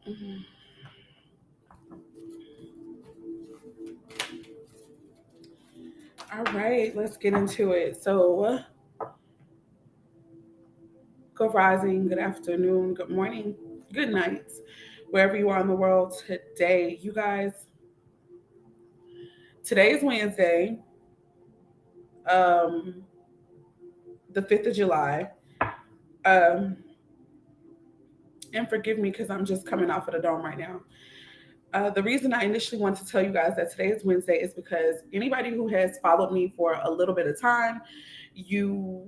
Mhm. All right, let's get into it. So, good rising, good afternoon, good morning, good night, wherever you are in the world today. You guys, today is Wednesday, um, the 5th of July. Um, and forgive me because I'm just coming off of the dome right now. The reason I initially want to tell you guys that today is Wednesday is because anybody who has followed me for a little bit of time, you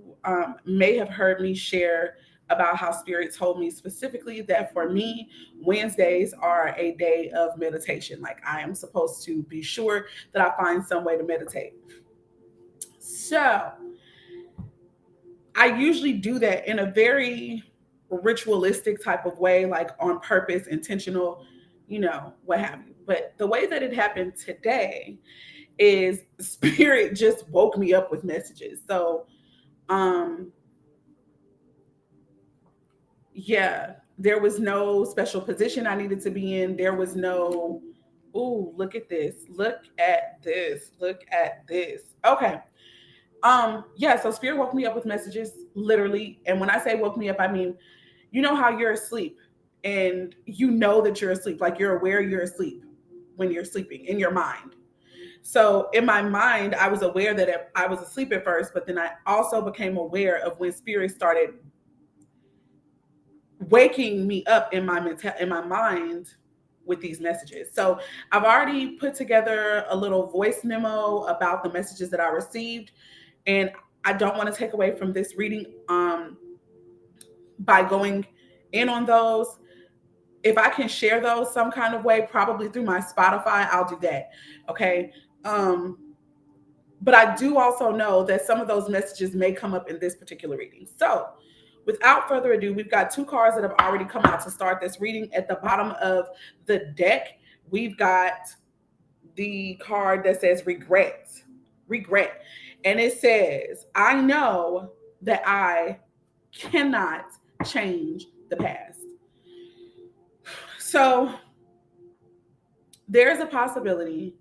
may have heard me share about how Spirit told me specifically that for me, Wednesdays are a day of meditation. Like I am supposed to be sure that I find some way to meditate. So I usually do that in a very ritualistic type of way, like on purpose, intentional, what have you. But the way that it happened today is Spirit just woke me up with messages. So, um, yeah, there was no special position I needed to be in. There was no, ooh, look at this, look at this, look at this. Okay. Yeah, so Spirit woke me up with messages, literally. And when I say woke me up, I mean, you know how you're asleep and you know that you're asleep, like you're aware you're asleep when you're sleeping in your mind. So in my mind, I was aware that I was asleep at first, but then I also became aware of when Spirit started waking me up in in my mind with these messages. So I've already put together a little voice memo about the messages that I received, and I don't want to take away from this reading by going in on those. If I can share those some kind of way, probably through my Spotify, I'll do that. Okay. Um, but I do also know that some of those messages may come up in this particular reading. So, without further ado, we've got two cards that have already come out to start this reading. At the bottom of the deck, we've got the card that says regret. Regret. And it says, I know that I cannot change the past. So, there's a possibility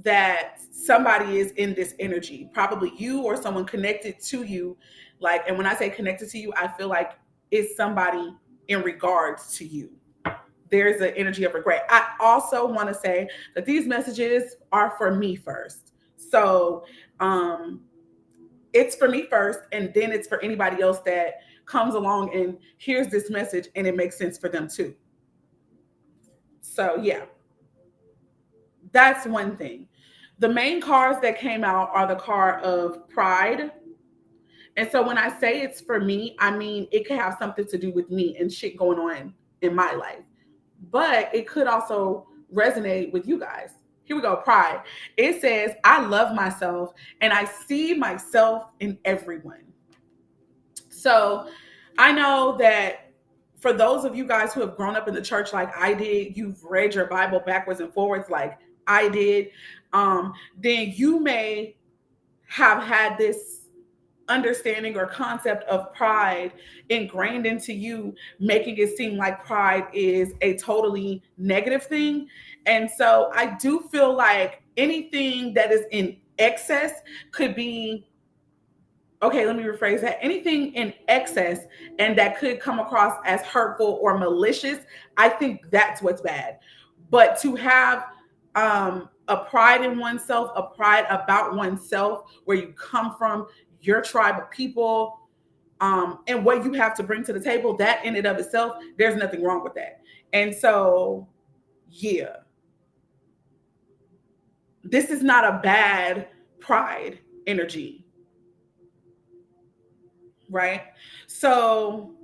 that somebody is in this energy, probably you or someone connected to you. Like, and when I say connected to you, I feel like it's somebody in regards to you. There's an energy of regret. I also want to say that these messages are for me first. So, it's for me first, and then it's for anybody else that comes along and hears this message and it makes sense for them too. So, yeah, that's one thing. The main cards that came out are the card of pride. And so when I say it's for me, I mean it could have something to do with me and shit going on in my life. But it could also resonate with you guys. Here we go, pride. It says, I love myself and I see myself in everyone. So I know that for those of you guys who have grown up in the church like I did, you've read your Bible backwards and forwards like I did, then you may have had this understanding or concept of pride ingrained into you, making it seem like pride is a totally negative thing. And so I do feel like anything that is in excess could be, okay, let me rephrase that. Anything in excess and that could come across as hurtful or malicious, I think that's what's bad. But to have a pride in oneself, a pride about oneself, where you come from, your tribe of people, and what you have to bring to the table, that in and of itself, there's nothing wrong with that. And so, yeah, this is not a bad pride energy, right? So,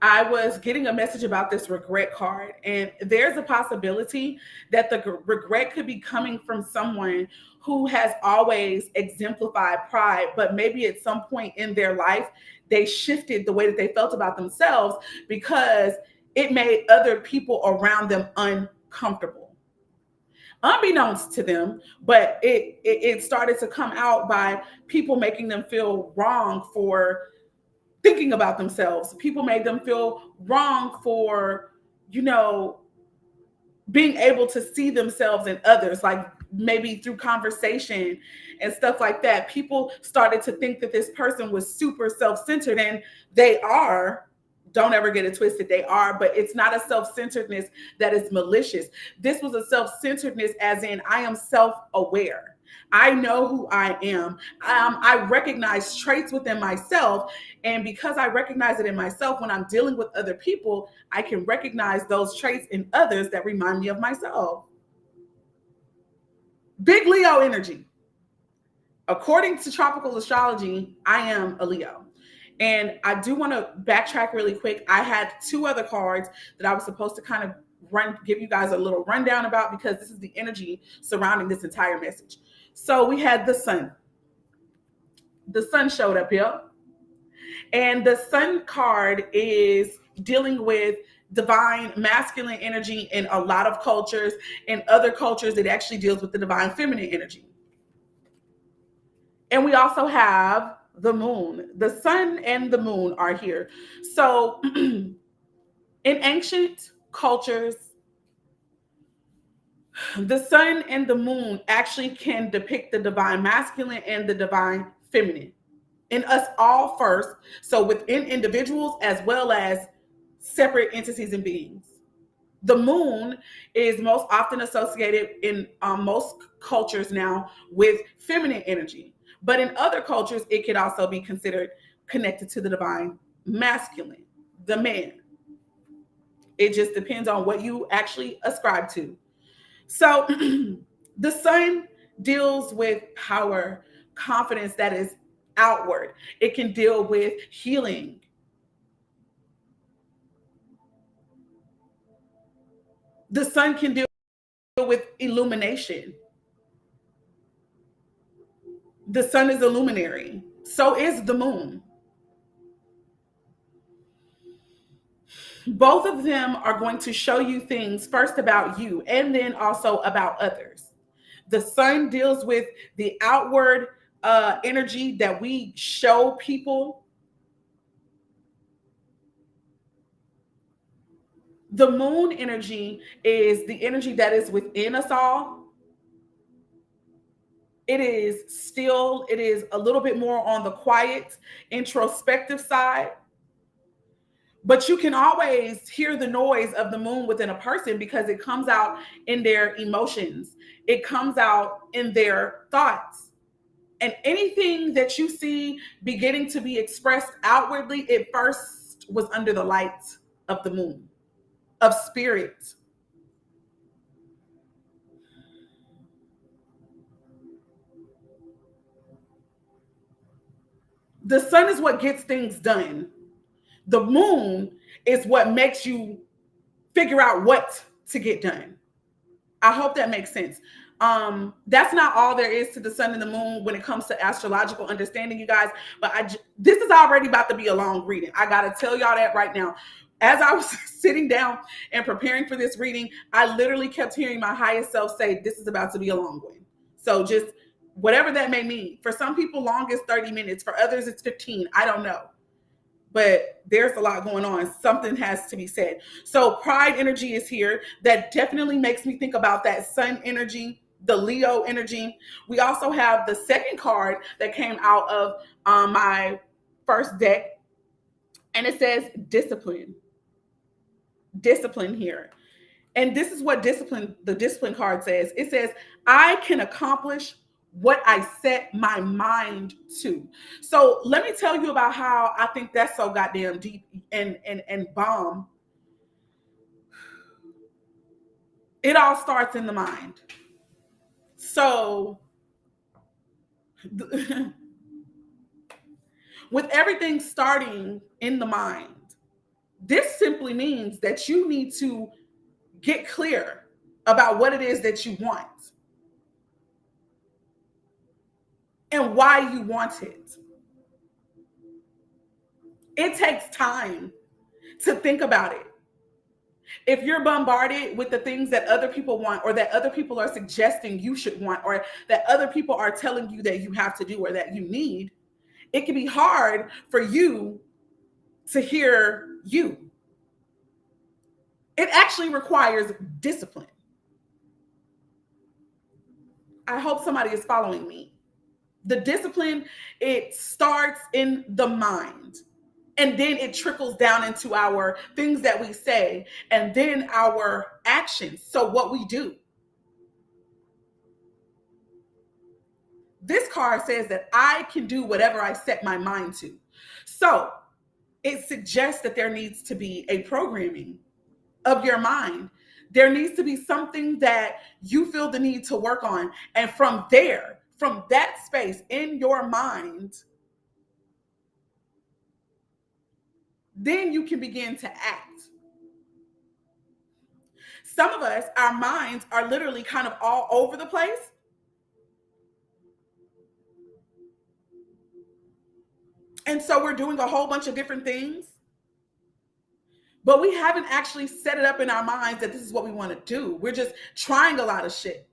I was getting a message about this regret card, and there's a possibility that the regret could be coming from someone who has always exemplified pride, but maybe at some point in their life, they shifted the way that they felt about themselves because it made other people around them uncomfortable. unbeknownst to them, but it started to come out by people making them feel wrong for thinking about themselves. People made them feel wrong for, you know, being able to see themselves in others, like maybe through conversation and stuff like that. People started to think that this person was super self-centered, and they are. Don't ever get it twisted. They are, but it's not a self-centeredness that is malicious. This was a self-centeredness as in I am self-aware. I know who I am. I recognize traits within myself. And because I recognize it in myself, when I'm dealing with other people, I can recognize those traits in others that remind me of myself. Big Leo energy. According to tropical astrology, I am a Leo. And I do want to backtrack really quick. I had two other cards that I was supposed to kind of give you guys a little rundown about, because this is the energy surrounding this entire message. So we had the sun. The sun showed up here. And the sun card is dealing with divine masculine energy in a lot of cultures. In other cultures, it actually deals with the divine feminine energy. And we also have the moon. The sun and the moon are here. So in ancient cultures, the sun and the moon actually can depict the divine masculine and the divine feminine in us all first. So within individuals as well as separate entities and beings. The moon is most often associated in most cultures now with feminine energy. But in other cultures, it could also be considered connected to the divine masculine, the man. It just depends on what you actually ascribe to. So the sun deals with power, confidence that is outward. It can deal with healing. The sun can deal with illumination. The sun is a luminary. So is the moon. Both of them are going to show you things first about you and then also about others. The sun deals with the outward energy that we show people. The moon energy is the energy that is within us all. It is still, it is a little bit more on the quiet, introspective side. But you can always hear the noise of the moon within a person because it comes out in their emotions. It comes out in their thoughts. And anything that you see beginning to be expressed outwardly, it first was under the light of the moon, of spirit. The sun is what gets things done. The moon is what makes you figure out what to get done. I hope that makes sense. That's not all there is to the sun and the moon when it comes to astrological understanding, you guys. But this is already about to be a long reading. I got to tell y'all that right now. As I was sitting down and preparing for this reading, I literally kept hearing my highest self say, this is about to be a long one. So just whatever that may mean. For some people, long is 30 minutes. For others, it's 15. I don't know. But there's a lot going on. Something has to be said. So pride energy is here. That definitely makes me think about that sun energy, the Leo energy. We also have the second card that came out of my first deck. And it says discipline. Discipline here. And this is what the discipline card says. It says, I can accomplish what I set my mind to. So let me tell you about how I think that's so goddamn deep and bomb. It all starts in the mind. So with everything starting in the mind, this simply means that you need to get clear about what it is that you want and why you want it. It takes time to think about it. If you're bombarded with the things that other people want, or that other people are suggesting you should want, or that other people are telling you that you have to do or that you need, it can be hard for you to hear you. It actually requires discipline. I hope somebody is following me. The discipline, it starts in the mind, and then it trickles down into our things that we say, and then our actions. So what we do. This card says that I can do whatever I set my mind to. So it suggests that there needs to be a programming of your mind. There needs to be something that you feel the need to work on. And from there, from that space in your mind, then you can begin to act. Some of us, our minds are literally kind of all over the place. And so we're doing a whole bunch of different things, but we haven't actually set it up in our minds that this is what we want to do. We're just trying a lot of shit.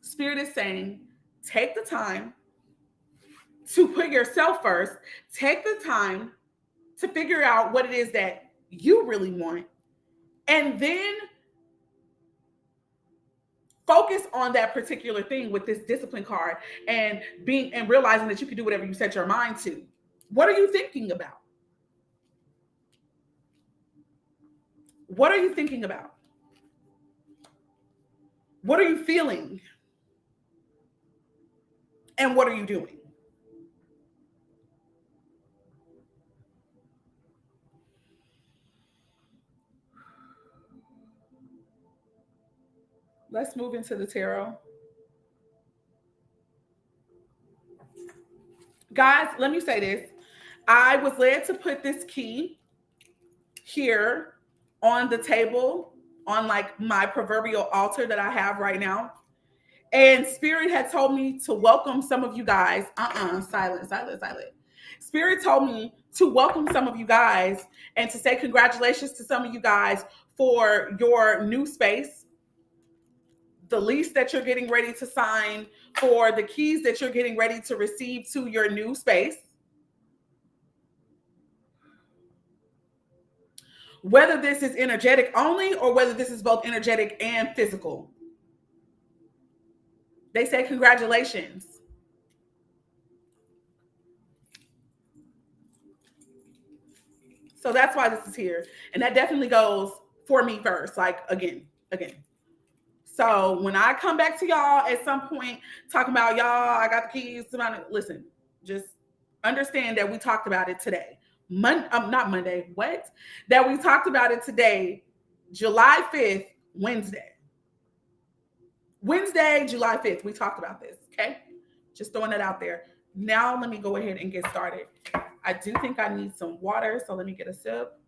Spirit is saying, take the time to put yourself first. Take the time to figure out what it is that you really want. And then focus on that particular thing with this discipline card, and realizing that you can do whatever you set your mind to. What are you thinking about? What are you thinking about? What are you feeling? And what are you doing? Let's move into the tarot. Guys, let me say this. I was led to put this key here on the table, on like my proverbial altar that I have right now. And Spirit had told me to welcome some of you guys. Silent. Spirit told me to welcome some of you guys and to say congratulations to some of you guys for your new space, the lease that you're getting ready to sign, for the keys that you're getting ready to receive to your new space. Whether this is energetic only or whether this is both energetic and physical, they say congratulations. So that's why this is here. And that definitely goes for me first, like again. So when I come back to y'all at some point talking about y'all, I got the keys to my, listen, just understand that we talked about it today. Not Monday, what? That we talked about it today, July 5th, Wednesday, July 5th, we talked about this, okay? Just throwing it out there. Now let me go ahead and get started. I do think I need some water, so let me get a sip.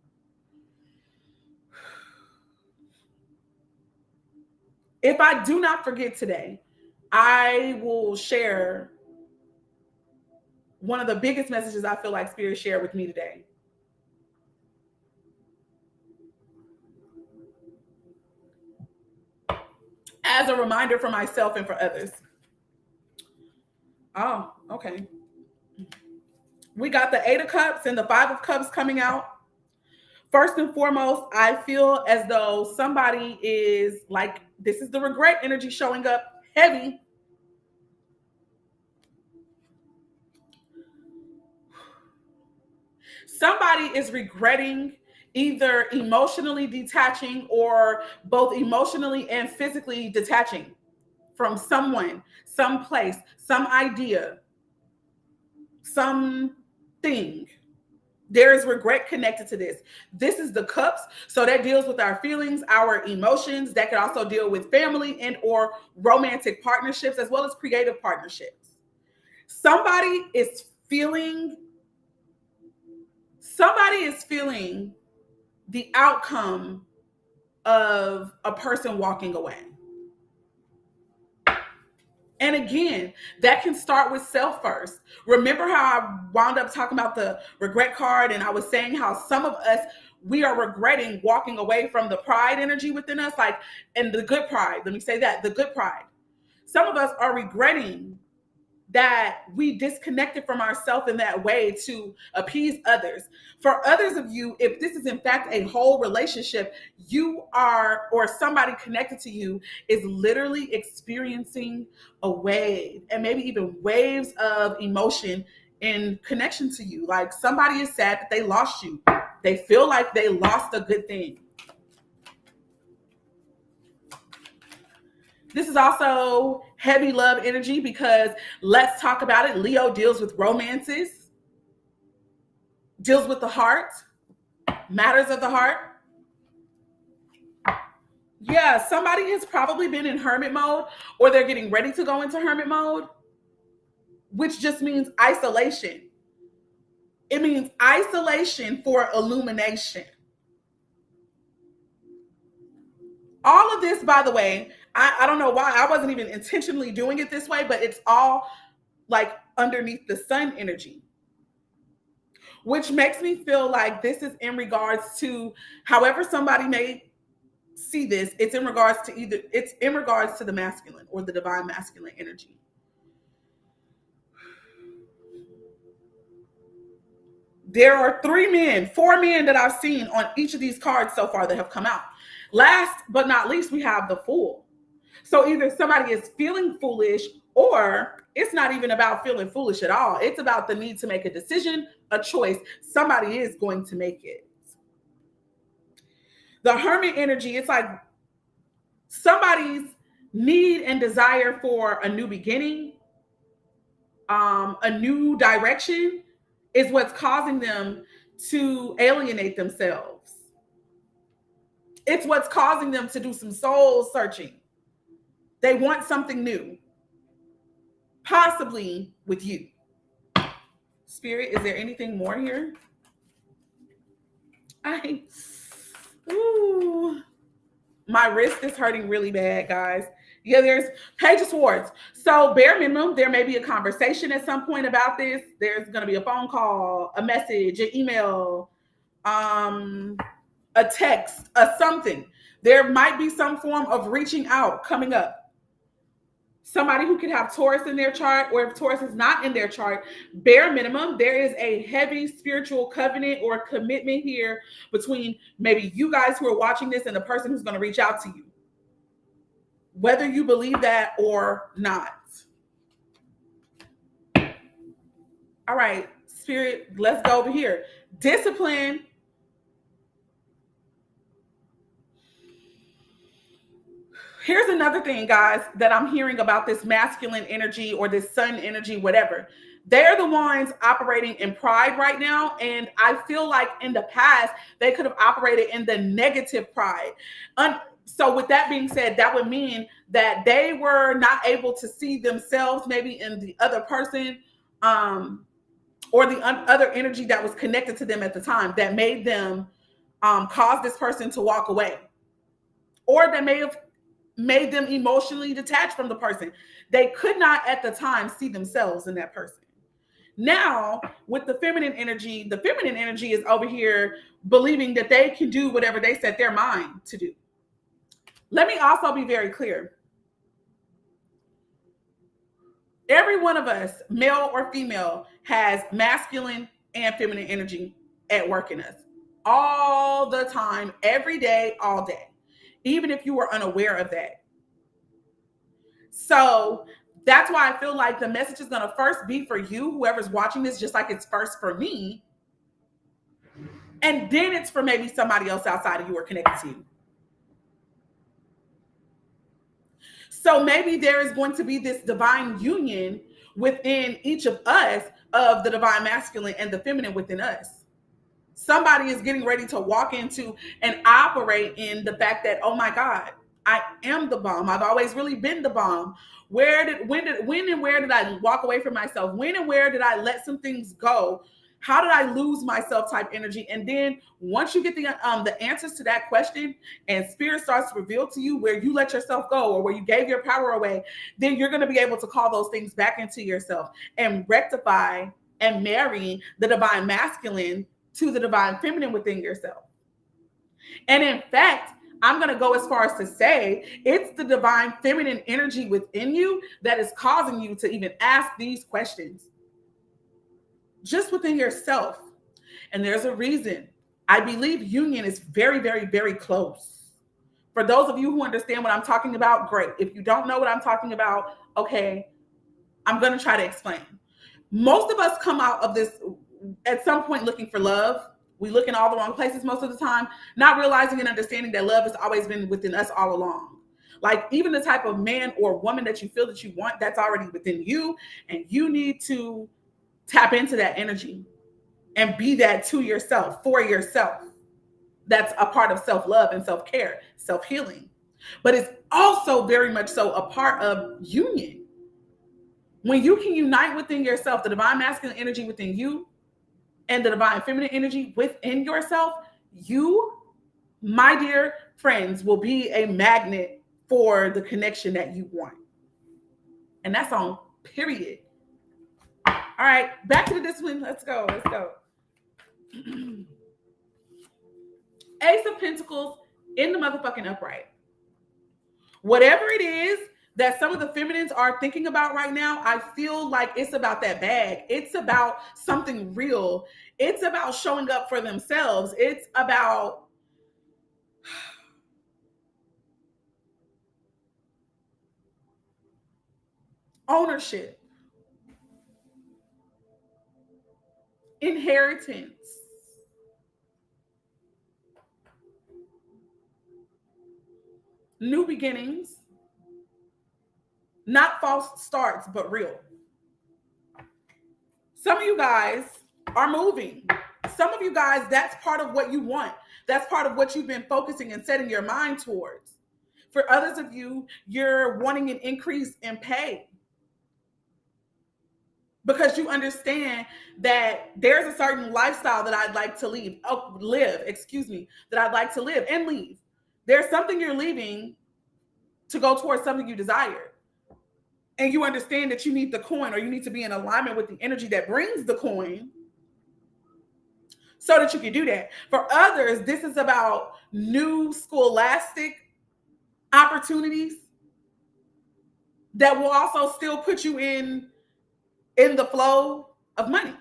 If I do not forget today, I will share one of the biggest messages I feel like Spirit shared with me today. As a reminder for myself and for others. Oh, okay. We got the 8 of Cups and the 5 of Cups coming out. First and foremost, I feel as though somebody is like, this is the regret energy showing up heavy. Somebody is regretting either emotionally detaching or both emotionally and physically detaching from someone, some place, some idea, something. There is regret connected to this. This is the Cups. So that deals with our feelings, our emotions. That could also deal with family and or romantic partnerships, as well as creative partnerships. Somebody is feeling the outcome of a person walking away. And again, that can start with self first. Remember how I wound up talking about the regret card, and I was saying how some of us, we are regretting walking away from the pride energy within us, like, and the good pride. Let me say that, the good pride. Some of us are regretting that we disconnected from ourselves in that way to appease others. For others of you, if this is in fact a whole relationship, you are, or somebody connected to you is literally experiencing a wave, and maybe even waves of emotion in connection to you. Like, somebody is sad that they lost you. They feel like they lost a good thing. This is also heavy love energy because, let's talk about it, Leo deals with romances, deals with the heart, matters of the heart. Yeah, somebody has probably been in hermit mode, or they're getting ready to go into hermit mode, which just means isolation. It means isolation for illumination. All of this, by the way, I don't know why I wasn't even intentionally doing it this way, but it's all like underneath the sun energy, which makes me feel like this is in regards to, however somebody may see this, it's in regards to the masculine or the divine masculine energy. There are 4 men that I've seen on each of these cards so far that have come out. Last but not least, we have the Fool. So either somebody is feeling foolish, or it's not even about feeling foolish at all. It's about the need to make a decision, a choice. Somebody is going to make it. The Hermit energy, it's like somebody's need and desire for a new beginning, a new direction, is what's causing them to alienate themselves. It's what's causing them to do some soul searching. They want something new, possibly with you. Spirit, is there anything more here? My wrist is hurting really bad, guys. Yeah, there's Page of Swords. So bare minimum, there may be a conversation at some point about this. There's going to be a phone call, a message, an email, a text, a something. There might be some form of reaching out coming up. Somebody who could have Taurus in their chart, or if Taurus is not in their chart, bare minimum, there is a heavy spiritual covenant or commitment here between maybe you guys who are watching this and the person who's going to reach out to you, whether you believe that or not. All right, Spirit, let's go over here. Discipline. Here's another thing, guys, that I'm hearing about this masculine energy or this sun energy, whatever. They're the ones operating in pride right now. And I feel like in the past, they could have operated in the negative pride. So with that being said, that would mean that they were not able to see themselves maybe in the other person, or the other energy that was connected to them at the time that made them cause this person to walk away. Or that may have made them emotionally detached from the person. They could not at the time see themselves in that person. Now, with the feminine energy is over here believing that they can do whatever they set their mind to do. Let me also be very clear. Every one of us, male or female, has masculine and feminine energy at work in us all the time, every day, all day, even if you were unaware of that. So that's why I feel like the message is going to first be for you, whoever's watching this, just like it's first for me. And then it's for maybe somebody else outside of you or connected to you. So maybe there is going to be this divine union within each of us of the divine masculine and the feminine within us. Somebody is getting ready to walk into and operate in the fact that, oh my God, I am the bomb. I've always really been the bomb. When and where did I walk away from myself? When and where did I let some things go? How did I lose myself type energy? And then once you get the answers to that question and spirit starts to reveal to you where you let yourself go or where you gave your power away, then you're going to be able to call those things back into yourself and rectify and marry the divine masculine to the divine feminine within yourself. And in fact, I'm going to go as far as to say it's the divine feminine energy within you that is causing you to even ask these questions just within yourself. And there's a reason. I believe union is very, very, very close. For those of you who understand what I'm talking about, great. If you don't know what I'm talking about, okay, I'm going to try to explain. Most of us come out of this at some point looking for love. We look in all the wrong places most of the time, not realizing and understanding that love has always been within us all along. Like even the type of man or woman that you feel that you want, that's already within you. And you need to tap into that energy and be that to yourself, for yourself. That's a part of self-love and self-care, self-healing. But it's also very much so a part of union. When you can unite within yourself, the divine masculine energy within you and the divine feminine energy within yourself, you, my dear friends, will be a magnet for the connection that you want. And that's on period. All right, back to the discipline. Let's go. Ace of Pentacles in the motherfucking upright. Whatever it is that some of the feminines are thinking about right now, I feel like it's about that bag. It's about something real. It's about showing up for themselves. It's about ownership, inheritance, new beginnings, not false starts, but real. Some of you guys are moving. Some of you guys, that's part of what you want. That's part of what you've been focusing and setting your mind towards. For others of you, you're wanting an increase in pay because you understand that there's a certain lifestyle that I'd like to live, that I'd like to live and leave. There's something you're leaving to go towards something you desire. And you understand that you need the coin, or you need to be in alignment with the energy that brings the coin so that you can do that. For others, this is about new scholastic opportunities that will also still put you in the flow of money.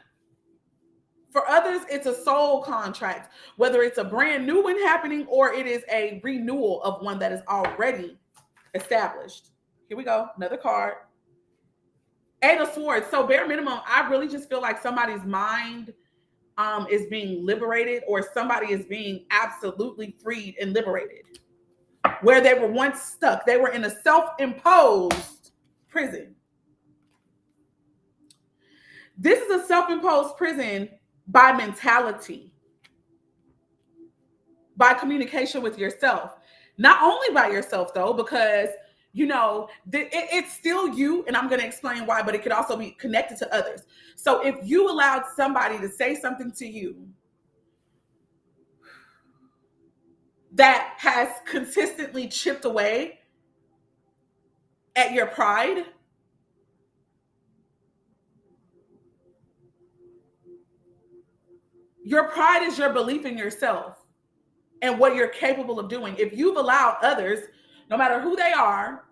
For others, it's a soul contract, whether it's a brand new one happening or it is a renewal of one that is already established. Here we go. Another card. Eight of Swords. So bare minimum, I really just feel like somebody's mind is being liberated, or somebody is being absolutely freed and liberated. Where they were once stuck. They were in a self-imposed prison. This is a self-imposed prison by mentality, by communication with yourself. Not only by yourself, though, because, you know, it's still you, and I'm going to explain why, but it could also be connected to others. So if you allowed somebody to say something to you that has consistently chipped away at your pride, your pride is your belief in yourself and what you're capable of doing. If you've allowed others, no matter who they are,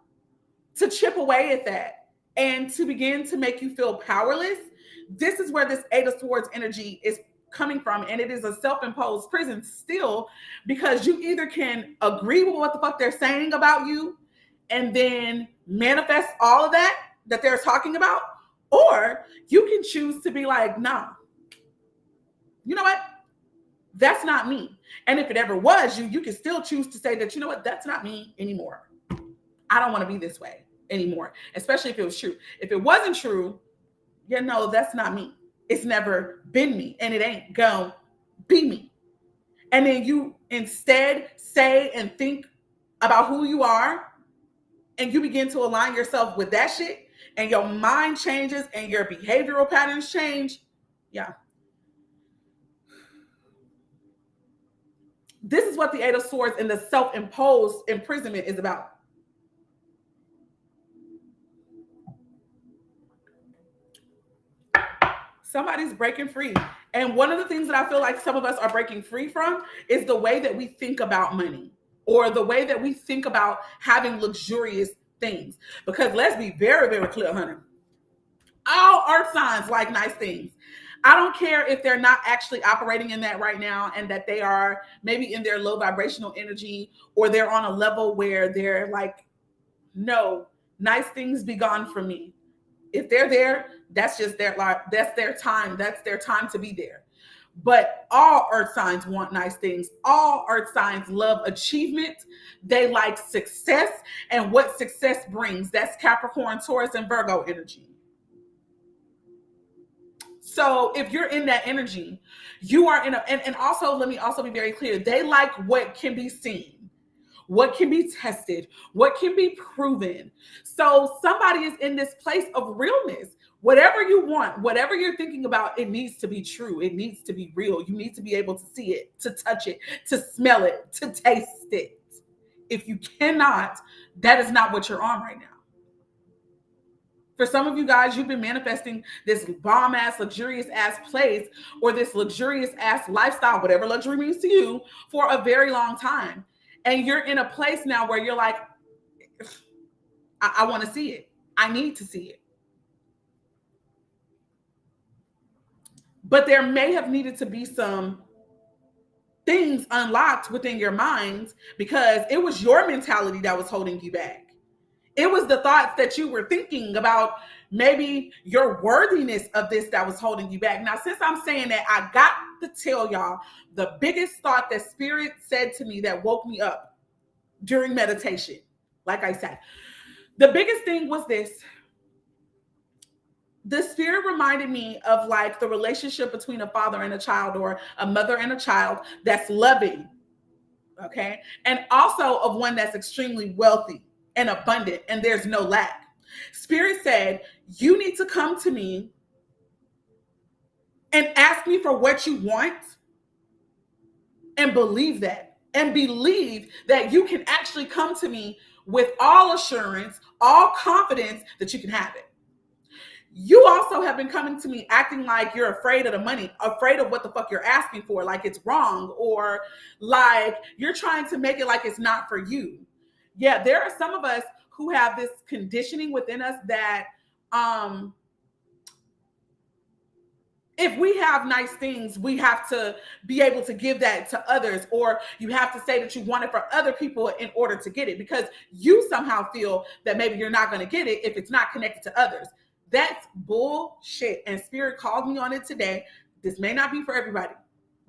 to chip away at that and to begin to make you feel powerless, this is where this Eight of Swords energy is coming from. And it is a self-imposed prison still, because you either can agree with what the fuck they're saying about you and then manifest all of that they're talking about, or you can choose to be like, nah, you know what? That's not me. And if it ever was you, you can still choose to say that, you know what? That's not me anymore. I don't want to be this way anymore, especially if it was true. If it wasn't true, no, that's not me. It's never been me, and it ain't gonna be me. And then you instead say and think about who you are, and you begin to align yourself with that shit, and your mind changes and your behavioral patterns change. Yeah. This is what the Eight of Swords and the self-imposed imprisonment is about. Somebody's breaking free. And one of the things that I feel like some of us are breaking free from is the way that we think about money, or the way that we think about having luxurious things. Because let's be very, very clear, honey. All earth signs like nice things. I don't care if they're not actually operating in that right now, and that they are maybe in their low vibrational energy, or they're on a level where they're like, no, nice things be gone from me. If they're there, that's just their life. That's their time. That's their time to be there. But all earth signs want nice things. All earth signs love achievement. They like success and what success brings. That's Capricorn, Taurus, and Virgo energy. So if you're in that energy, you are in a, and also let me also be very clear. They like what can be seen, what can be tested, what can be proven. So somebody is in this place of realness. Whatever you want, whatever you're thinking about, it needs to be true. It needs to be real. You need to be able to see it, to touch it, to smell it, to taste it. If you cannot, that is not what you're on right now. For some of you guys, you've been manifesting this bomb ass, luxurious ass place, or this luxurious ass lifestyle, whatever luxury means to you, for a very long time. And you're in a place now where you're like, I want to see it. I need to see it. But there may have needed to be some things unlocked within your mind, because it was your mentality that was holding you back. It was the thoughts that you were thinking about, maybe your worthiness of this, that was holding you back. Now, since I'm saying that, I got to tell y'all the biggest thought that Spirit said to me that woke me up during meditation. Like I said, the biggest thing was this. The Spirit reminded me of like the relationship between a father and a child, or a mother and a child that's loving, okay? And also of one that's extremely wealthy and abundant, and there's no lack. Spirit said, you need to come to me and ask me for what you want, and believe that. And believe that you can actually come to me with all assurance, all confidence that you can have it. You also have been coming to me acting like you're afraid of the money, afraid of what the fuck you're asking for, like it's wrong, or like you're trying to make it like it's not for you. Yeah, there are some of us who have this conditioning within us that if we have nice things, we have to be able to give that to others, or you have to say that you want it for other people in order to get it, because you somehow feel that maybe you're not going to get it if it's not connected to others. That's bullshit. And Spirit called me on it today. This may not be for everybody,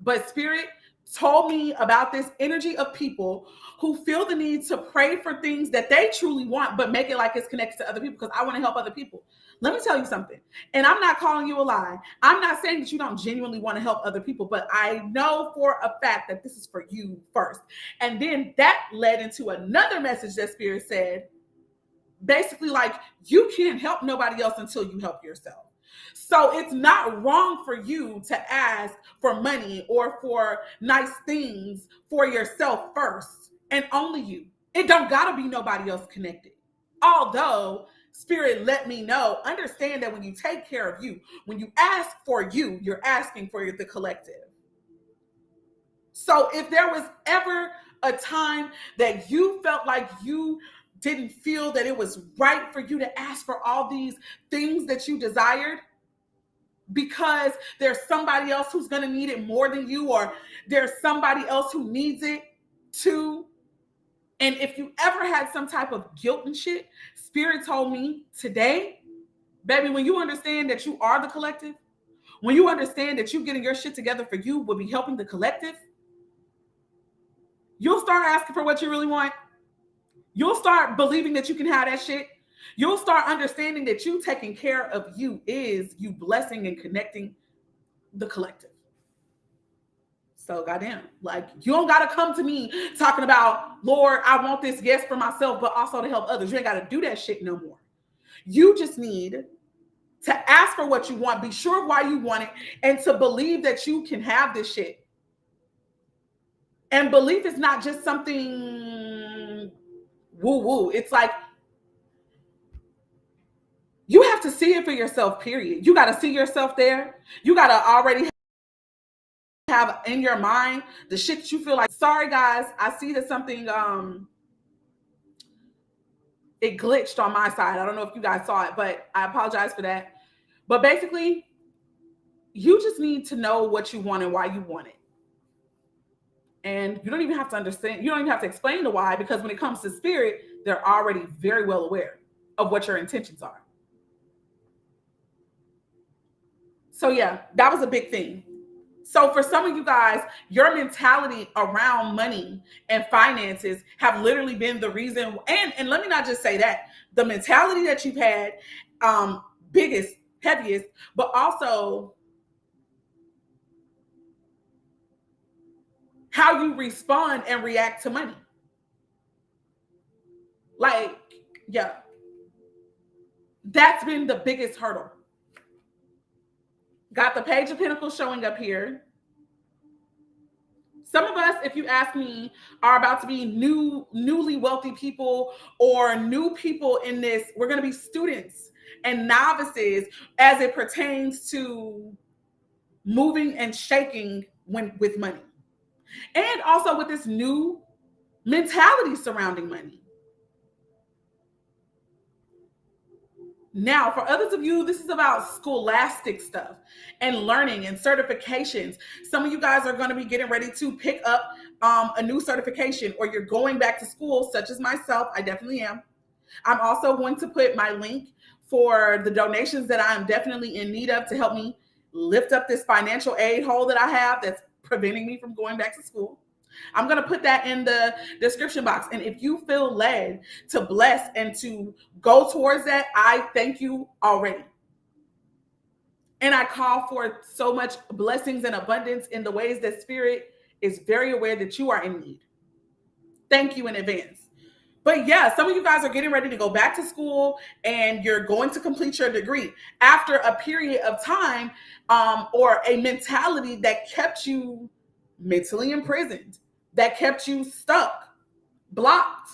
but Spirit told me about this energy of people who feel the need to pray for things that they truly want, but make it like it's connected to other people, because I want to help other people. Let me tell you something. And I'm not calling you a lie. I'm not saying that you don't genuinely want to help other people, but I know for a fact that this is for you first. And then that led into another message that Spirit said, basically like, you can't help nobody else until you help yourself. So it's not wrong for you to ask for money or for nice things for yourself first, and only you. It don't gotta be nobody else connected. Although Spirit let me know, understand that when you take care of you, when you ask for you, you're asking for the collective. So if there was ever a time that you felt like you didn't feel that it was right for you to ask for all these things that you desired, because there's somebody else who's going to need it more than you, or there's somebody else who needs it too. And if you ever had some type of guilt and shit, Spirit told me today, baby, when you understand that you are the collective, when you understand that you getting your shit together for you will be helping the collective, you'll start asking for what you really want. You'll start believing that you can have that shit. You'll start understanding that you taking care of you is you blessing and connecting the collective. So goddamn, like, you don't got to come to me talking about, Lord, I want this yes for myself, but also to help others. You ain't got to do that shit no more. You just need to ask for what you want, be sure of why you want it, and to believe that you can have this shit. And belief is not just something woo-woo. It's like you have to see it for yourself, period. You got to see yourself there. You got to already have in your mind the shit that you feel like. Sorry, guys. I see that something, it glitched on my side. I don't know if you guys saw it, but I apologize for that. But basically, you just need to know what you want and why you want it. And you don't even have to understand, you don't even have to explain the why, because when it comes to spirit, they're already very well aware of what your intentions are. So yeah, that was a big thing. So for some of you guys, your mentality around money and finances have literally been the reason. And let me not just say that, the mentality that you've had, biggest, heaviest, but also how you respond and react to money. Like, yeah, that's been the biggest hurdle. Got the Page of Pentacles showing up here. Some of us, if you ask me, are about to be newly wealthy people or new people in this. We're going to be students and novices as it pertains to moving and shaking with money. And also with this new mentality surrounding money. Now, for others of you, this is about scholastic stuff and learning and certifications. Some of you guys are going to be getting ready to pick up a new certification, or you're going back to school, such as myself. I definitely am. I'm also going to put my link for the donations that I am definitely in need of to help me lift up this financial aid hole that I have that's preventing me from going back to school. I'm going to put that in the description box. And if you feel led to bless and to go towards that, I thank you already. And I call for so much blessings and abundance in the ways that Spirit is very aware that you are in need. Thank you in advance. But yeah, some of you guys are getting ready to go back to school and you're going to complete your degree after a period of time or a mentality that kept you mentally imprisoned, that kept you stuck, blocked.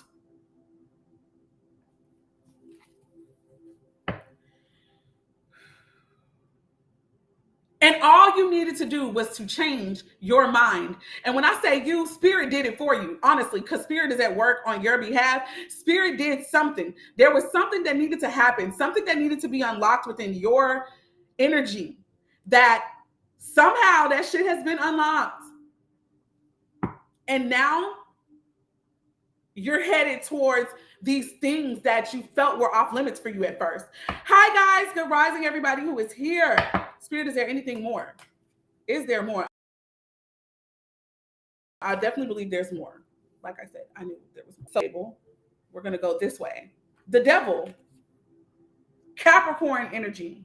And all you needed to do was to change your mind. And when I say you, Spirit did it for you, honestly, because Spirit is at work on your behalf. Spirit did something. There was something that needed to happen, something that needed to be unlocked within your energy, that somehow that shit has been unlocked. And now you're headed towards these things that you felt were off limits for you at first. Hi, guys. Good rising, everybody who is here. Spirit, is there anything more? Is there more? I definitely believe there's more. Like I said, I knew there was more. So we're going to go this way. The devil, Capricorn energy.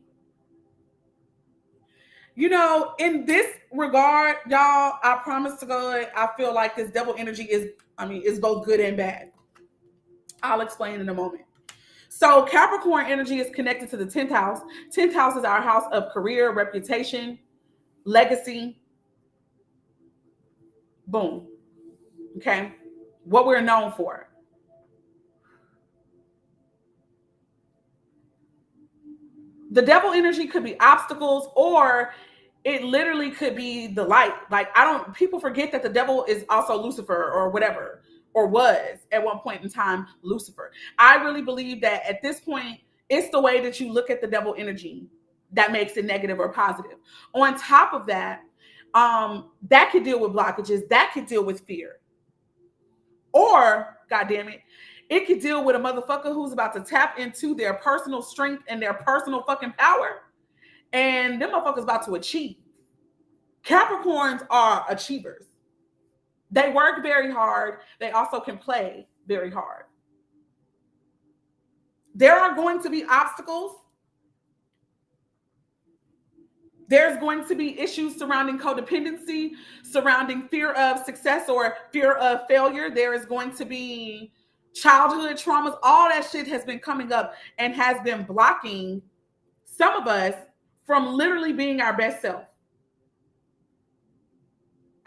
You know, in this regard, y'all, I promise to God, I feel like this devil energy is both good and bad. I'll explain in a moment. So Capricorn energy is connected to the 10th house. 10th house is our house of career, reputation, legacy. Boom. Okay. What we're known for. The devil energy could be obstacles, or it literally could be the light. Like, people forget that the devil is also Lucifer or whatever, or was at one point in time Lucifer. I really believe that at this point, it's the way that you look at the devil energy that makes it negative or positive. On top of that, that could deal with blockages, that could deal with fear. Or, goddamn it, it could deal with a motherfucker who's about to tap into their personal strength and their personal fucking power. And them motherfuckers about to achieve. Capricorns are achievers. They work very hard. They also can play very hard. There are going to be obstacles. There's going to be issues surrounding codependency, surrounding fear of success or fear of failure. There is going to be childhood traumas. All that shit has been coming up and has been blocking some of us from literally being our best self.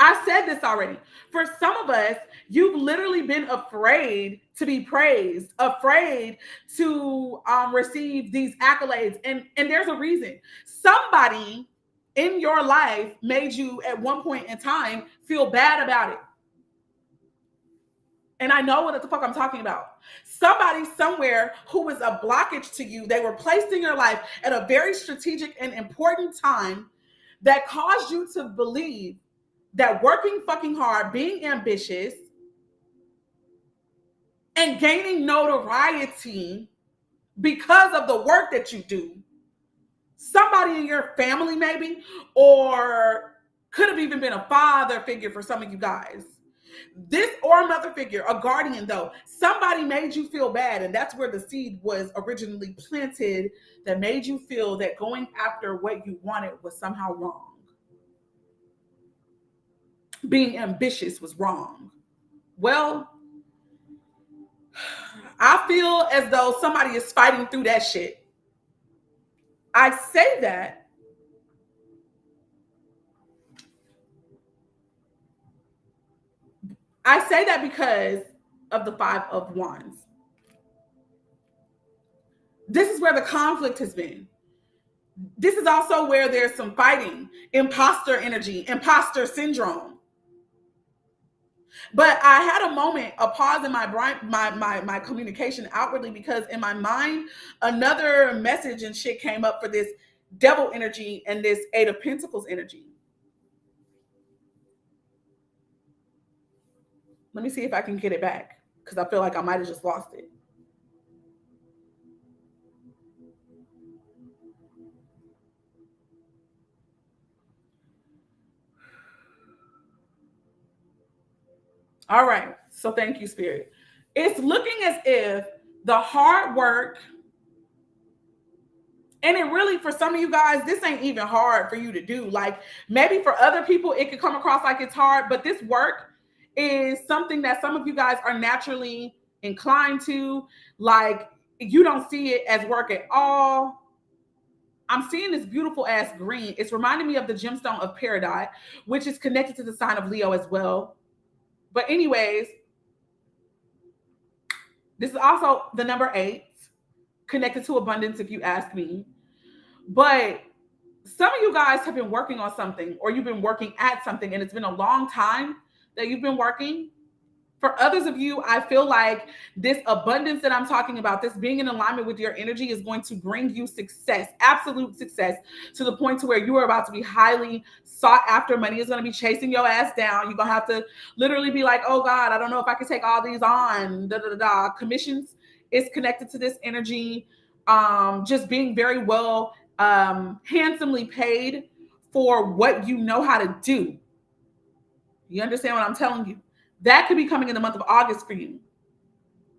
I said this already. For some of us, you've literally been afraid to be praised, afraid to receive these accolades. And there's a reason. Somebody in your life made you at one point in time feel bad about it. And I know what the fuck I'm talking about. Somebody somewhere who was a blockage to you, they were placed in your life at a very strategic and important time that caused you to believe that working fucking hard, being ambitious, and gaining notoriety because of the work that you do, somebody in your family maybe, or could have even been a father figure for some of you guys. This or a mother figure, a guardian though, somebody made you feel bad, and that's where the seed was originally planted that made you feel that going after what you wanted was somehow wrong. Being ambitious was wrong. Well, I feel as though somebody is fighting through that shit. I say that because of the Five of Wands. This is where the conflict has been. This is also where there's some fighting, imposter energy, imposter syndrome. But I had a moment, a pause in my communication outwardly, because in my mind, another message and shit came up for this devil energy and this Eight of Pentacles energy. Let me see if I can get it back, because I feel like I might have just lost it. All right. So thank you, Spirit. It's looking as if the hard work, and it really, for some of you guys, this ain't even hard for you to do. Like maybe for other people, it could come across like it's hard, but this work is something that some of you guys are naturally inclined to. Like you don't see it as work at all. I'm seeing this beautiful ass green. It's reminding me of the gemstone of Peridot, which is connected to the sign of Leo as well. But anyways, this is also the number 8, connected to abundance, if you ask me. But some of you guys have been working on something, or you've been working at something, and it's been a long time that you've been working. For others of you, I feel like this abundance that I'm talking about, this being in alignment with your energy, is going to bring you success, absolute success, to the point to where you are about to be highly sought after. Money is going to be chasing your ass down. You're going to have to literally be like, oh God, I don't know if I can take all these on. Da, da, da, da. Commissions is connected to this energy. Just being very well, handsomely paid for what you know how to do. You understand what I'm telling you? That could be coming in the month of August for you.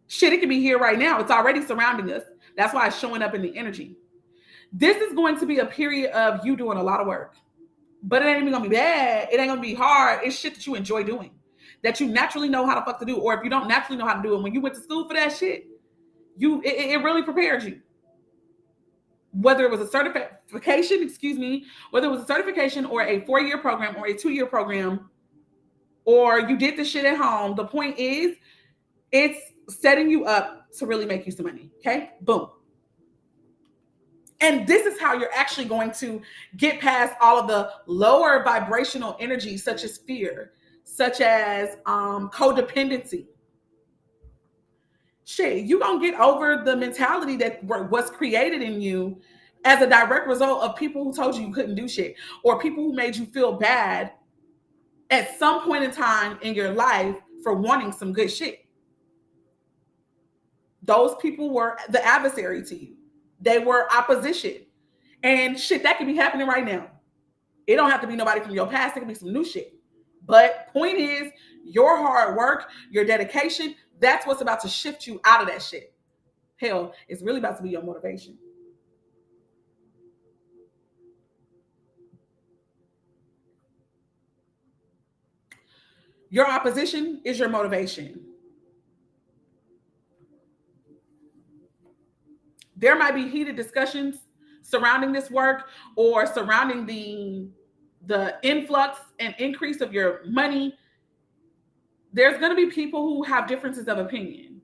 Shit, it could be here right now. It's already surrounding us. That's why it's showing up in the energy. This is going to be a period of you doing a lot of work. But it ain't even going to be bad. It ain't going to be hard. It's shit that you enjoy doing, that you naturally know how the fuck to do. Or if you don't naturally know how to do it, when you went to school for that shit, it really prepared you. Whether it was a certification, whether it was a certification or a 4-year program or a 2-year program, or you did the shit at home, the point is, it's setting you up to really make you some money. Okay? Boom. And this is how you're actually going to get past all of the lower vibrational energies, such as fear, such as codependency. Shit, you're going to get over the mentality that was created in you as a direct result of people who told you couldn't do shit, or people who made you feel bad at some point in time in your life for wanting some good shit. Those people were the adversary to you. They were opposition. And shit, that could be happening right now. It don't have to be nobody from your past. It could be some new shit. But point is, your hard work, your dedication, that's what's about to shift you out of that shit. Hell, it's really about to be your motivation. Your opposition is your motivation. There might be heated discussions surrounding this work, or surrounding the influx and increase of your money, there's going to be people who have differences of opinion.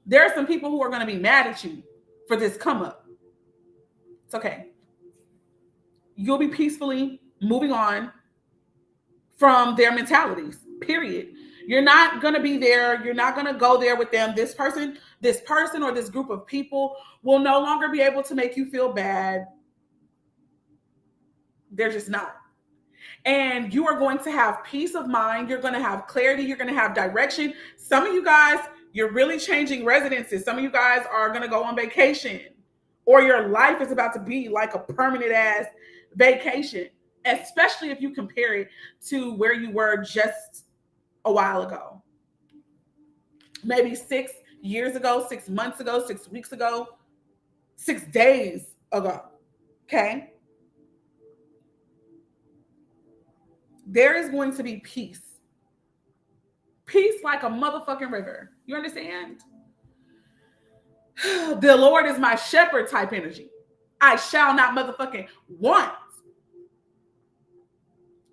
There are some people who are going to be mad at you for this come up. It's okay. You'll be peacefully moving on from their mentalities, period. You're not going to be there. You're not going to go there with them. This person or this group of people will no longer be able to make you feel bad. They're just not. And you are going to have peace of mind. You're going to have clarity. You're going to have direction. Some of you guys, you're really changing residences. Some of you guys are going to go on vacation, or your life is about to be like a permanent ass vacation, especially if you compare it to where you were just a while ago. Maybe 6 years ago, 6 months ago, 6 weeks ago, 6 days ago. Okay? There is going to be peace. Peace like a motherfucking river. You understand? The Lord is my shepherd type energy. I shall not motherfucking want.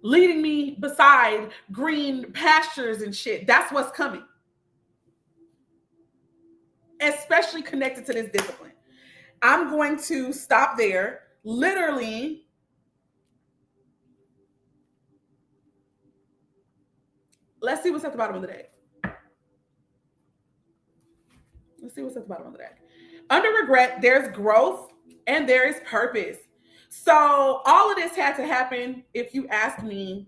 Leading me beside green pastures and shit. That's what's coming. Especially connected to this discipline. I'm going to stop there. Literally, let's see what's at the bottom of the deck. Let's see what's at the bottom of the deck. Under regret, there's growth and there is purpose. So all of this had to happen, if you ask me.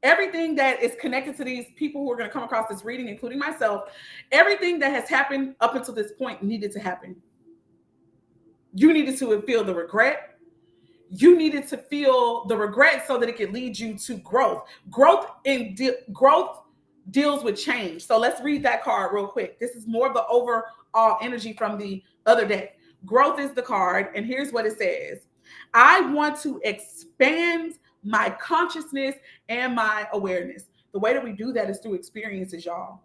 Everything that is connected to these people who are going to come across this reading, including myself, everything that has happened up until this point needed to happen. You needed to feel the regret. You needed to feel the regret so that it could lead you to growth. Growth deals with change. So let's read that card real quick. This is more of the overall energy from the other day. Growth is the card, and here's what it says. I want to expand my consciousness and my awareness. The way that we do that is through experiences, y'all.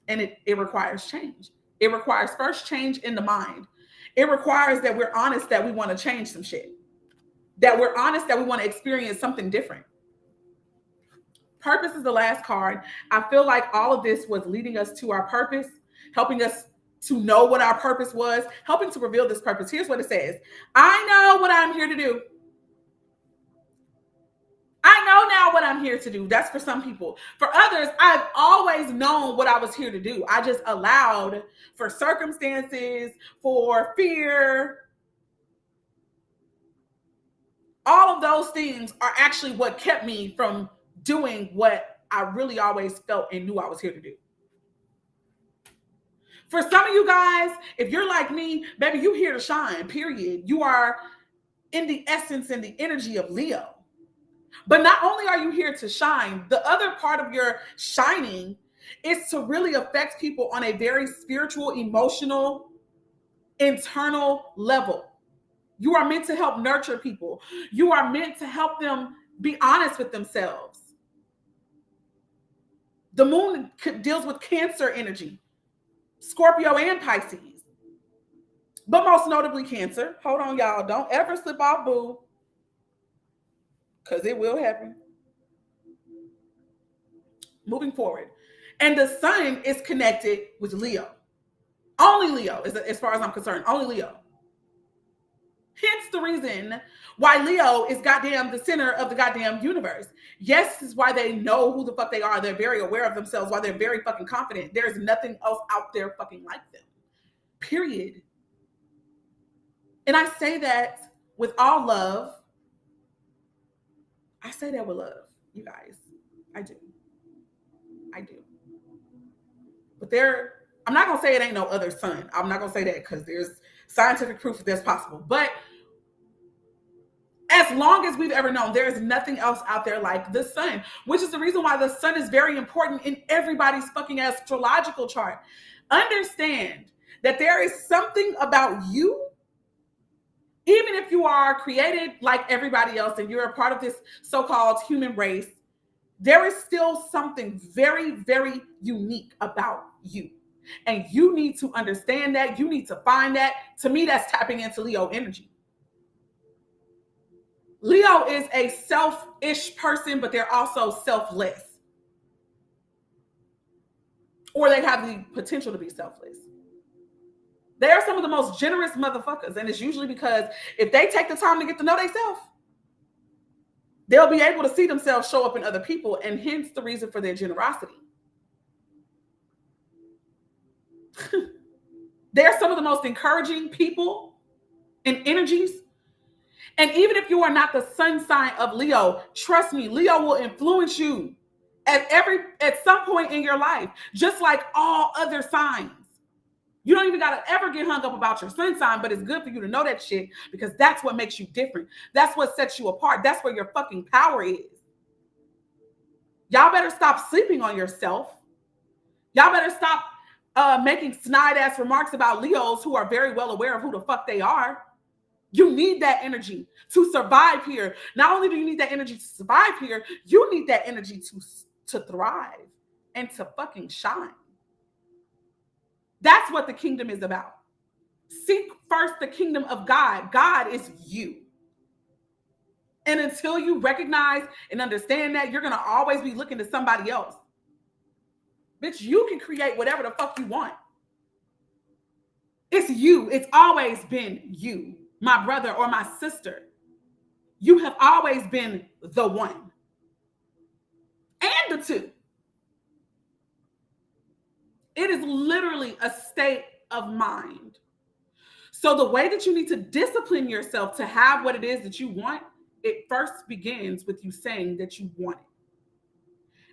And it requires change. It requires first change in the mind. It requires that we're honest that we want to change some shit. That we're honest that we want to experience something different. Purpose is the last card. I feel like all of this was leading us to our purpose, helping us to know what our purpose was, helping to reveal this purpose. Here's what it says. I know what I'm here to do. I know now what I'm here to do. That's for some people. For others, I've always known what I was here to do. I just allowed for circumstances, for fear. All of those things are actually what kept me from doing what I really always felt and knew I was here to do. For some of you guys, if you're like me, baby, you're here to shine, period. You are in the essence and the energy of Leo. But not only are you here to shine, the other part of your shining is to really affect people on a very spiritual, emotional, internal level. You are meant to help nurture people. You are meant to help them be honest with themselves. The moon deals with Cancer energy, Scorpio and Pisces, but most notably Cancer. Hold on, y'all. Don't ever slip off, boo, because it will happen. Moving forward. And the sun is connected with Leo. Only Leo, as far as I'm concerned. Only Leo. Hence the reason why Leo is goddamn the center of the goddamn universe. Yes, this is why they know who the fuck they are. They're very aware of themselves, why they're very fucking confident. There's nothing else out there fucking like them. Period. And I say that with all love. I say that with love, you guys. I do. But I'm not going to say it ain't no other sun. I'm not going to say that because there's scientific proof that that's possible. But as long as we've ever known, there is nothing else out there like the sun, which is the reason why the sun is very important in everybody's fucking astrological chart. Understand that there is something about you, even if you are created like everybody else and you're a part of this so-called human race, there is still something very, very unique about you. And you need to understand that. You need to find that. To me, that's tapping into Leo energy. Leo is a selfish person, but they're also selfless. Or they have the potential to be selfless. They are some of the most generous motherfuckers. And it's usually because if they take the time to get to know themselves, they'll be able to see themselves show up in other people, and hence the reason for their generosity. They're some of the most encouraging people and energies. And even if you are not the sun sign of Leo, trust me, Leo will influence you at some point in your life, just like all other signs. You don't even got to ever get hung up about your sun sign, but it's good for you to know that shit, because that's what makes you different. That's what sets you apart. That's where your fucking power is. Y'all better stop sleeping on yourself. Y'all better stop making snide-ass remarks about Leos who are very well aware of who the fuck they are. You need that energy to survive here. Not only do you need that energy to survive here, you need that energy to thrive and to fucking shine. That's what the kingdom is about. Seek first the kingdom of God. God is you. And until you recognize and understand that, you're going to always be looking to somebody else. Bitch, you can create whatever the fuck you want. It's you. It's always been you, my brother or my sister. You have always been the one and the two. It is literally a state of mind. So the way that you need to discipline yourself to have what it is that you want, it first begins with you saying that you want it.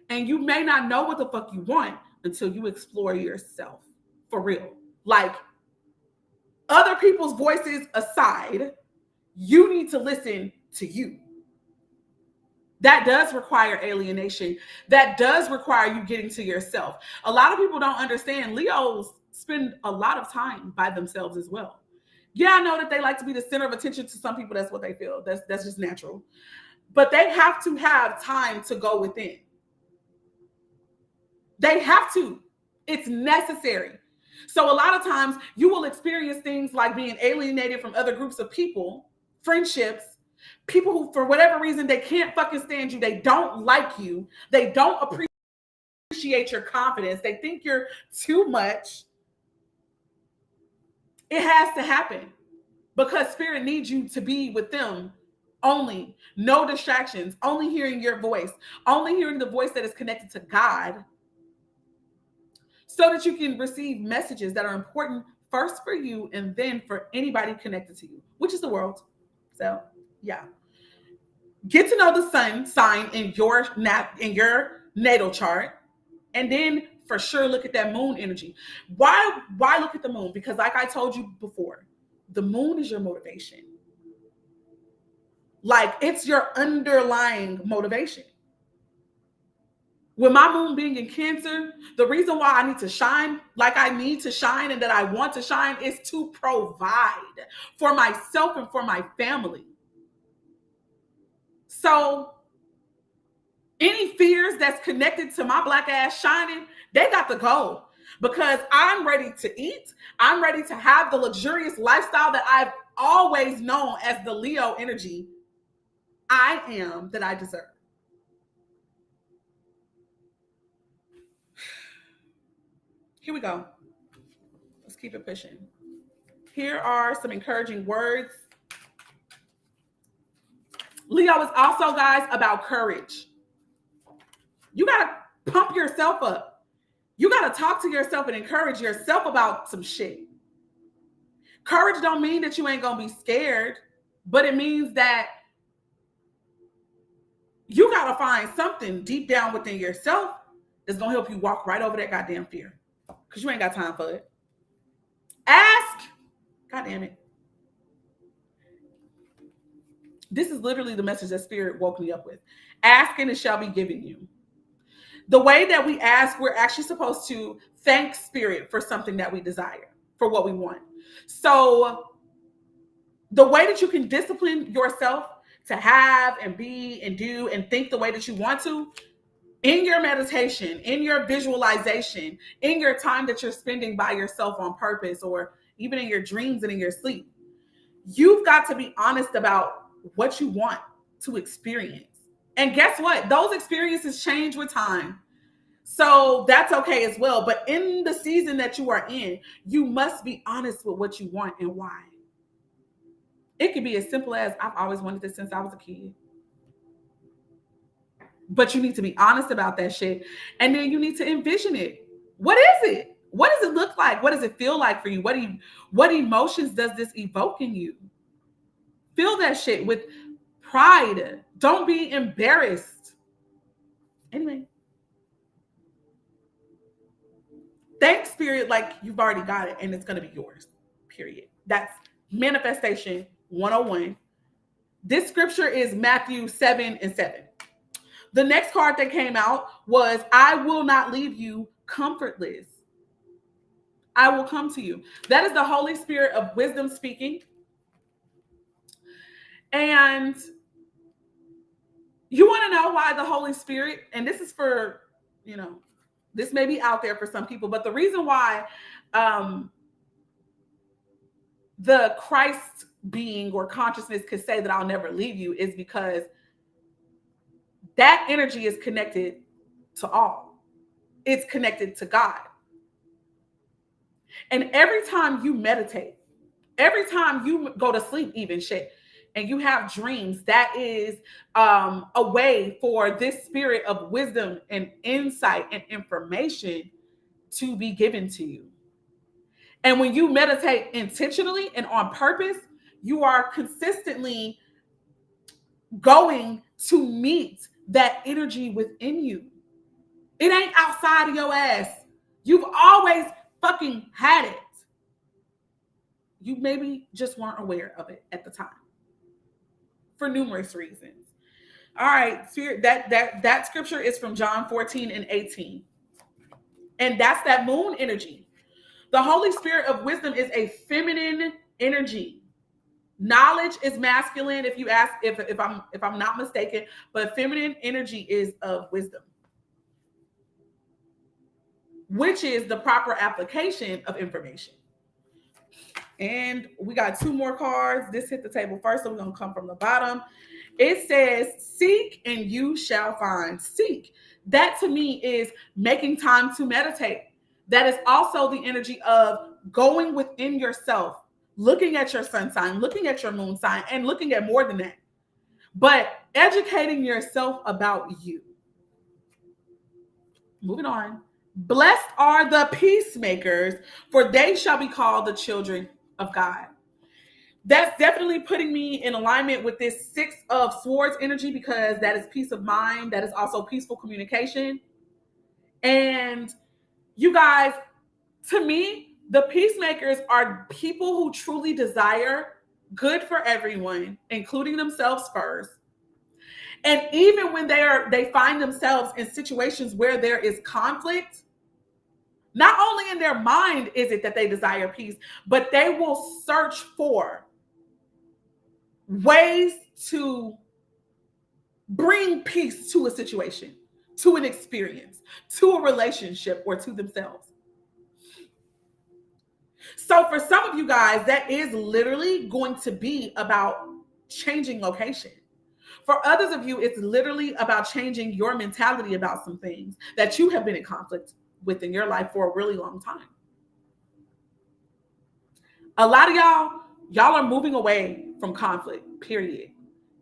And you may not know what the fuck you want until you explore yourself for real. Like, other people's voices aside, you need to listen to you. That does require alienation. That does require you getting to yourself. A lot of people don't understand. Leos spend a lot of time by themselves as well. Yeah, I know that they like to be the center of attention. To some people, that's what they feel. That's just natural. But they have to have time to go within. They have to. It's necessary. So a lot of times you will experience things like being alienated from other groups of people, friendships, people who, for whatever reason, they can't fucking stand you. They don't like you. They don't appreciate your confidence. They think you're too much. It has to happen because spirit needs you to be with them only. No distractions, only hearing your voice, only hearing the voice that is connected to God, so that you can receive messages that are important first for you and then for anybody connected to you, which is the world. So, yeah. Get to know the sun sign in your natal chart, and then for sure look at that moon energy. Why look at the moon? Because like I told you before, the moon is your motivation. Like, it's your underlying motivation. With my moon being in Cancer, the reason why I need to shine like I need to shine and that I want to shine is to provide for myself and for my family. So any fears that's connected to my black ass shining, they got to go, because I'm ready to eat. I'm ready to have the luxurious lifestyle that I've always known as the Leo energy I am that I deserve. Here we go. Let's keep it pushing. Here are some encouraging words. Leo is also, guys, about courage. You got to pump yourself up. You got to talk to yourself and encourage yourself about some shit. Courage don't mean that you ain't going to be scared, but it means that you got to find something deep down within yourself that's going to help you walk right over that goddamn fear. Because you ain't got time for it. Ask. God damn it. This is literally the message that Spirit woke me up with. Ask and it shall be given you. The way that we ask, we're actually supposed to thank Spirit for something that we desire, for what we want. So the way that you can discipline yourself to have and be and do and think the way that you want to, in your meditation, in your visualization, in your time that you're spending by yourself on purpose, or even in your dreams and in your sleep, you've got to be honest about what you want to experience. And guess what? Those experiences change with time. So that's okay as well. But in the season that you are in, you must be honest with what you want and why. It could be as simple as, I've always wanted this since I was a kid. But you need to be honest about that shit. And then you need to envision it. What is it? What does it look like? What does it feel like for you? What emotions does this evoke in you? Feel that shit with pride. Don't be embarrassed. Anyway. Thank Spirit like you've already got it and it's going to be yours. Period. That's manifestation 101. This scripture is Matthew 7:7. The next card that came out was, I will not leave you comfortless. I will come to you. That is the Holy Spirit of wisdom speaking. And you want to know why the Holy Spirit, and this is for, this may be out there for some people, but the reason why the Christ being or consciousness could say that I'll never leave you is because that energy is connected to all. It's connected to God. And every time you meditate, every time you go to sleep, even shit, and you have dreams, that is a way for this spirit of wisdom and insight and information to be given to you. And when you meditate intentionally and on purpose, you are consistently going to meet that energy within you. It ain't outside of your ass. You've always fucking had it. You maybe just weren't aware of it at the time for numerous reasons. All right, Spirit, that scripture is from John 14:18. And that's that moon energy. The Holy Spirit of wisdom is a feminine energy. Knowledge is masculine, if you ask, if I'm not mistaken, but feminine energy is of wisdom, which is the proper application of information. And we got two more cards. This hit the table first, so we're going to come from the bottom. It says, seek and you shall find. Seek. That to me is making time to meditate. That is also the energy of going within yourself, looking at your sun sign, looking at your moon sign, and looking at more than that. But educating yourself about you. Moving on. Blessed are the peacemakers, for they shall be called the children of God. That's definitely putting me in alignment with this 6 of Swords energy, because that is peace of mind. That is also peaceful communication. And you guys, to me, the peacemakers are people who truly desire good for everyone, including themselves first. And even when they find themselves in situations where there is conflict, not only in their mind is it that they desire peace, but they will search for ways to bring peace to a situation, to an experience, to a relationship, or to themselves. So for some of you guys, that is literally going to be about changing location. For others of you, it's literally about changing your mentality about some things that you have been in conflict with in your life for a really long time. A lot of y'all are moving away from conflict, period.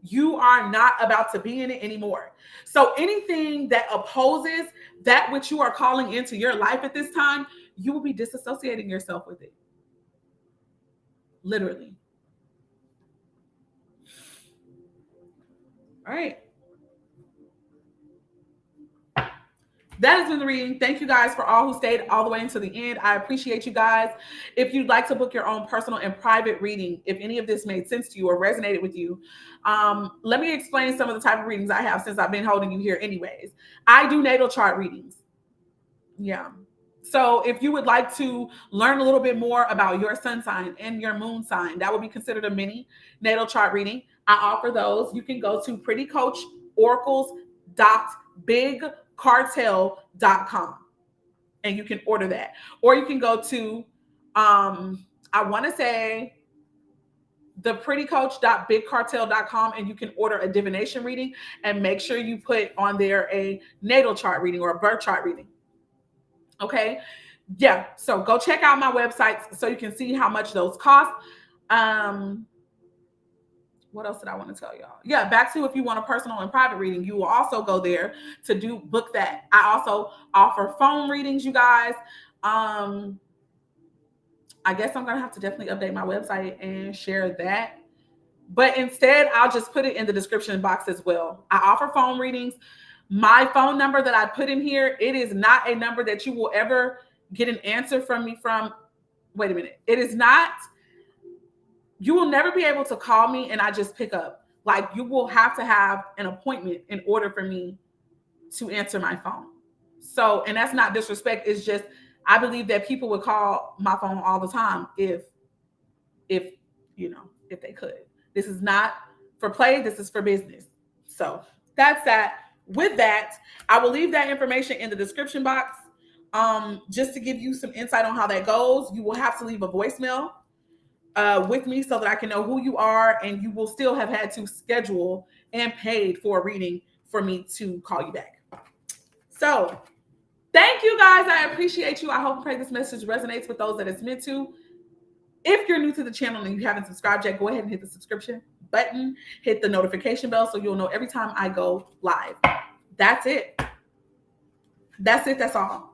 You are not about to be in it anymore. So anything that opposes that which you are calling into your life at this time, you will be disassociating yourself with it. Literally. All right. That has been the reading. Thank you guys for all who stayed all the way into the end. I appreciate you guys. If you'd like to book your own personal and private reading, if any of this made sense to you or resonated with you, let me explain some of the type of readings I have, since I've been holding you here anyways. I do natal chart readings. Yeah. So if you would like to learn a little bit more about your sun sign and your moon sign, that would be considered a mini natal chart reading. I offer those. You can go to prettycoachoracles.bigcartel.com and you can order that. Or you can go to, I want to say theprettycoach.bigcartel.com, and you can order a divination reading, and make sure you put on there a natal chart reading or a birth chart reading. Okay. Yeah. So go check out my websites so you can see how much those cost. What else did I want to tell y'all? Yeah, back to if you want a personal and private reading, you will also go there to book that. I also offer phone readings, you guys. I guess I'm gonna have to definitely update my website and share that. But instead, I'll just put it in the description box as well. I offer phone readings. My phone number that I put in here, it is not a number that you will ever get an answer from me from. Wait a minute. It is not. You will never be able to call me and I just pick up. Like, you will have to have an appointment in order for me to answer my phone. So, and that's not disrespect. It's just, I believe that people would call my phone all the time if they could. This is not for play. This is for business. So that's that. With that, I will leave that information in the description box. Just to give you some insight on how that goes, you will have to leave a voicemail with me so that I can know who you are, and you will still have had to schedule and paid for a reading for me to call you back. So thank you guys. I appreciate you. I hope and pray this message resonates with those that it's meant to. If you're new to the channel and you haven't subscribed yet, go ahead and hit the subscription button, hit the notification bell so you'll know every time I go live. That's it. That's all.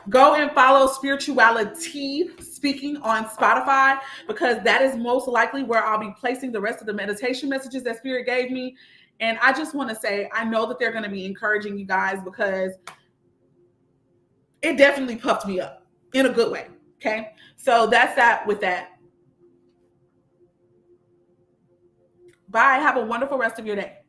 Go and follow SpiritualiTEA Speaking on Spotify, because that is most likely where I'll be placing the rest of the meditation messages that Spirit gave me. And I just want to say, I know that they're going to be encouraging you guys, because it definitely puffed me up in a good way. Okay. So that's that with that. Bye. Have a wonderful rest of your day.